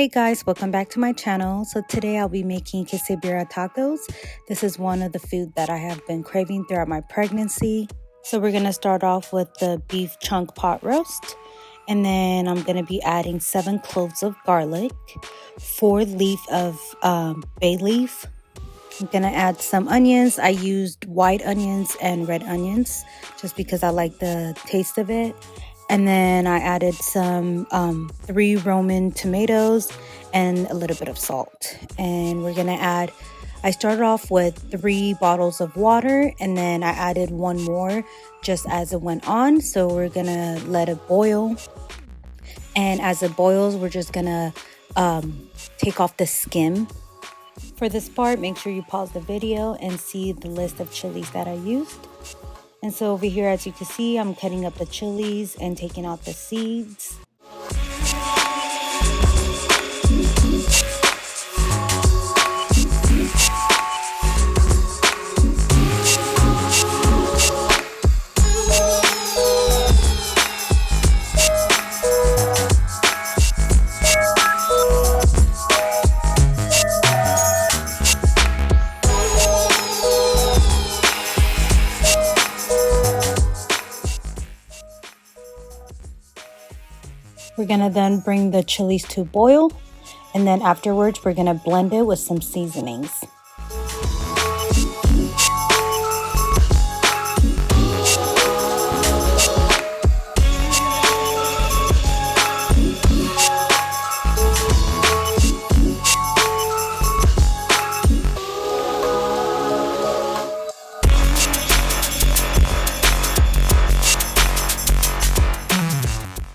guys, welcome back to my channel. So today I'll be making Quesabirria tacos. This is one of the food that I have been craving throughout my pregnancy. So we're going to start off with the beef chunk pot roast. And then I'm going to be adding 7 cloves of garlic, 4 leaf of bay leaf. I'm going to add some onions. I used white onions and red onions just because I like the taste of it. And then I added some 3 Roman tomatoes and a little bit of salt. And we're going to add, I started off with 3 bottles of water and then I added 1 more just as it went on. So we're going to let it boil. And as it boils, we're just going to take off the skim. For this part, make sure you pause the video and see the list of chilies that I used. And so over here, as you can see, I'm cutting up the chilies and taking out the seeds. We're going to then bring the chilies to boil, and then afterwards we're going to blend it with some seasonings.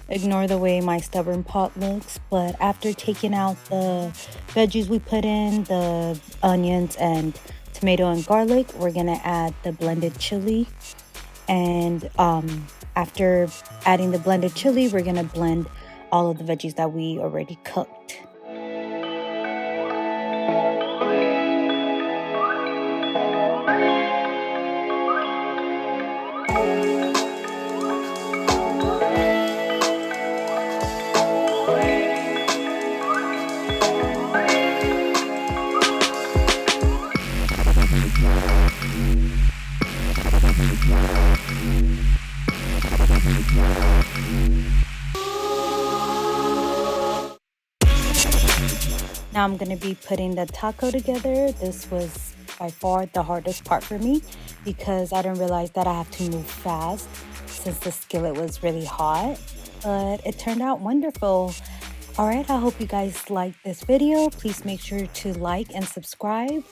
Ignore the way my stubborn pot looks, but after taking out the veggies we put in, the onions and tomato and garlic, we're gonna add the blended chili. And after adding the blended chili, we're gonna blend all of the veggies that we already cooked. Now I'm going to be putting the taco together. This was by far the hardest part for me because I didn't realize that I have to move fast since the skillet was really hot, but it turned out wonderful. All right, I hope you guys liked this video. Please make sure to like and subscribe,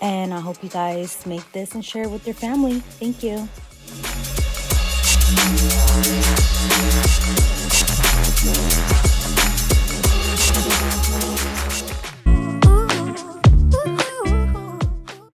and I hope you guys make this and share it with your family. Thank you.